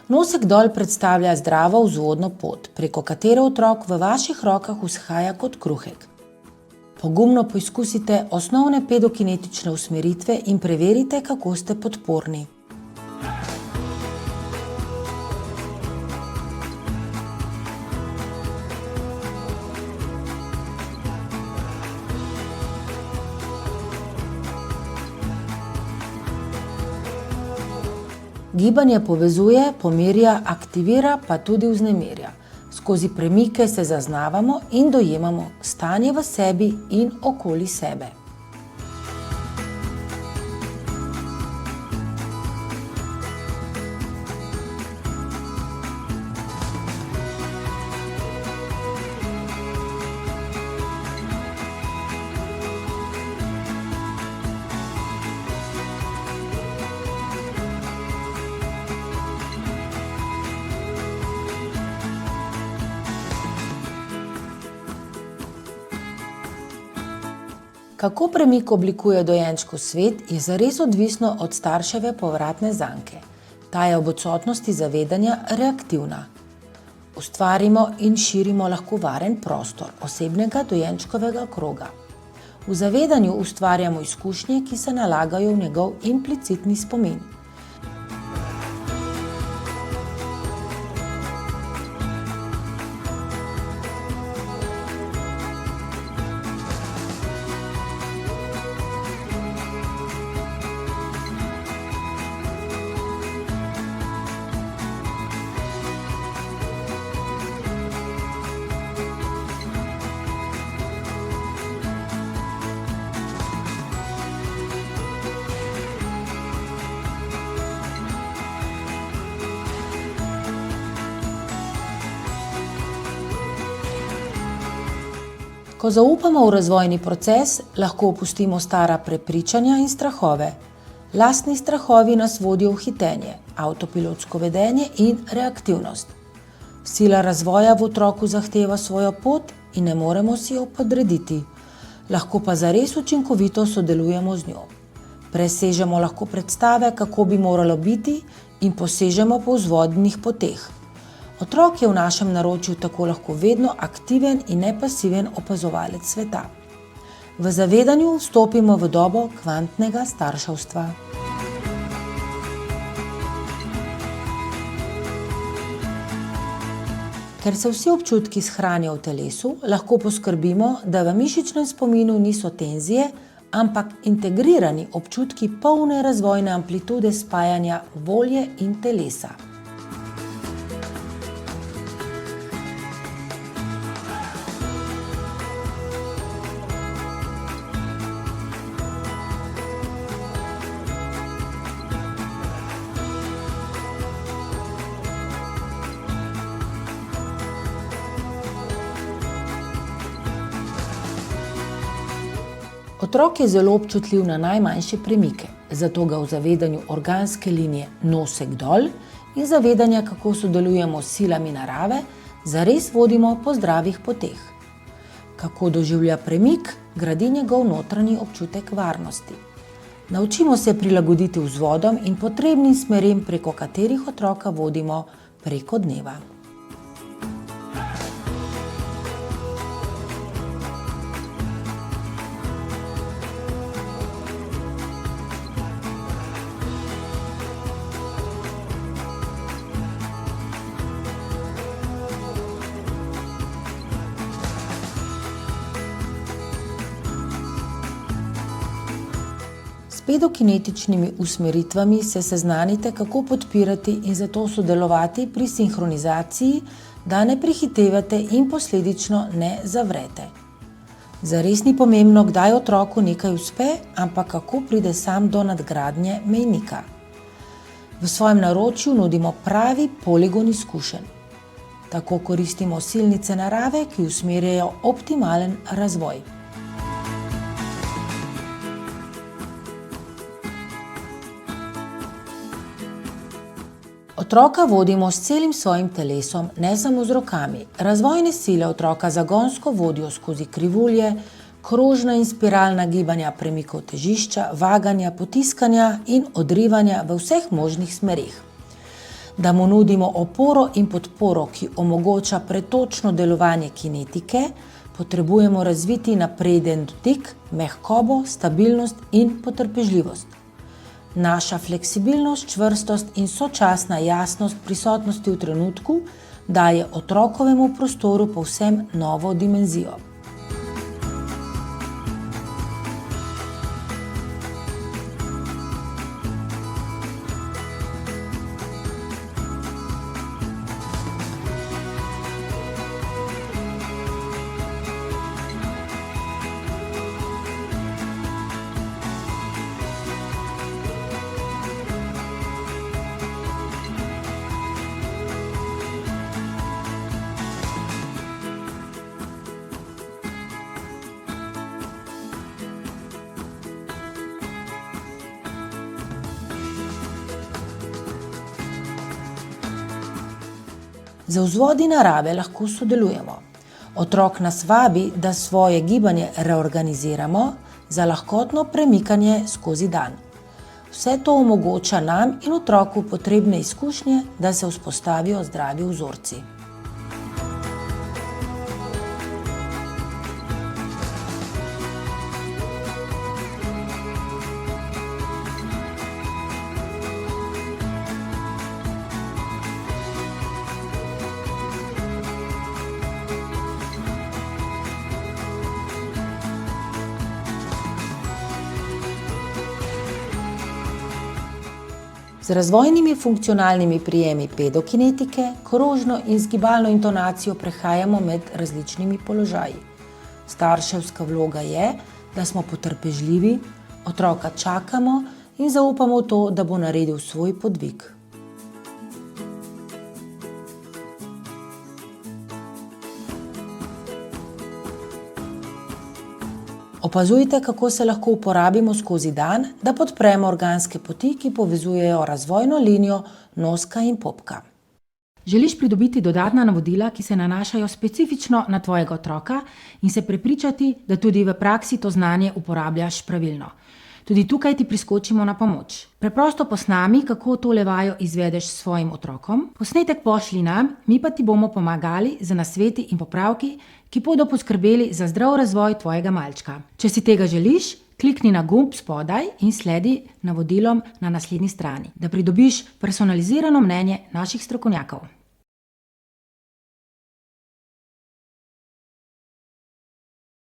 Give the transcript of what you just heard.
Nosek dol predstavlja zdravo vzvodno pot, preko katere otrok v vaših rokah vzhaja kot kruhek. Pogumno poizkusite osnovne pedokinetične usmeritve in preverite, kako ste podporni. Gibanje povezuje, pomirja, aktivira, pa tudi vznemirja. Skozi premike se zaznavamo in dojemamo stanje v sebi in okoli sebe. Kako premik oblikuje dojenčkov svet, je zares odvisno od starševe povratne zanke. Ta je ob odsotnosti zavedanja reaktivna. Ustvarimo in širimo lahko varen prostor osebnega dojenčkovega kroga. V zavedanju ustvarjamo izkušnje, ki se nalagajo v njegov implicitni spomin. Ko zaupamo v razvojni proces, lahko opustimo stara prepričanja in strahove. Lastni strahovi nas vodijo v hitenje, avtopilotsko vedenje in reaktivnost. Sila razvoja v otroku zahteva svojo pot in ne moremo si jo podrediti. Lahko pa zares učinkovito sodelujemo z njo. Presežemo lahko predstave, kako bi moralo biti, in posežemo po vzvodnih poteh. Otrok je v našem naročju tako lahko vedno aktiven in nepasiven opazovalec sveta. V zavedanju vstopimo v dobo kvantnega starševstva. Ker se vsi občutki shranijo v telesu, lahko poskrbimo, da v mišičnem spominu niso tenzije, ampak integrirani občutki polne razvojne amplitude spajanja volje in telesa. Otrok je zelo občutljiv na najmanjše premike, zato ga v zavedanju organske linije nosek dol in zavedanja, kako sodelujemo s silami narave, zares vodimo po zdravih poteh. Kako doživlja premik, gradi njegov notranji občutek varnosti. Naučimo se prilagoditi vzvodom in potrebnim smerem, preko katerih otroka vodimo preko dneva. S pedokinetičnimi usmeritvami se seznanite, kako podpirati in zato sodelovati pri sinhronizaciji, da ne prehitevate in posledično ne zavrete. Zares ni pomembno, kdaj otroku nekaj uspe, ampak kako pride sam do nadgradnje mejnika. V svojem naročju nudimo pravi poligon izkušenj. Tako koristimo silnice narave, ki usmerjajo optimalen razvoj. Otroka vodimo s celim svojim telesom, ne samo z rokami. Razvojne sile otroka zagonsko vodijo skozi krivulje, krožna in spiralna gibanja premikov težišča, vaganja, potiskanja in odrivanja v vseh možnih smerih. Da mu nudimo oporo in podporo, ki omogoča pretočno delovanje kinetike, potrebujemo razviti napreden dotik, mehkobo, stabilnost in potrpežljivost. Naša fleksibilnost, čvrstost in sočasna jasnost prisotnosti v trenutku daje otrokovemu prostoru povsem novo dimenzijo. Za vzvodi narave lahko sodelujemo. Otrok nas vabi, da svoje gibanje reorganiziramo za lahkotno premikanje skozi dan. Vse to omogoča nam in otroku potrebne izkušnje, da se vzpostavijo zdravi vzorci. Z razvojnimi funkcionalnimi prijemi pedokinetike, krožno in z gibalno intonacijo prehajamo med različnimi položaji. Starševska vloga je, da smo potrpežljivi, otroka čakamo in zaupamo v to, da bo naredil svoj podvig. Opazujte, kako se lahko uporabimo skozi dan, da podpremo organske poti, ki povezujejo razvojno linijo noska in popka. Želiš pridobiti dodatna navodila, ki se nanašajo specifično na tvojega otroka in se prepričati, da tudi v praksi to znanje uporabljaš pravilno. Tudi tukaj ti priskočimo na pomoč. Preprosto posnami, kako tole vajo izvedeš s svojim otrokom. Posnetek pošlji nam, mi pa ti bomo pomagali z nasveti in popravki, ki bodo poskrbeli za zdrav razvoj tvojega malčka. Če si tega želiš, klikni na gumb spodaj in sledi navodilom na naslednji strani, da pridobiš personalizirano mnenje naših strokovnjakov.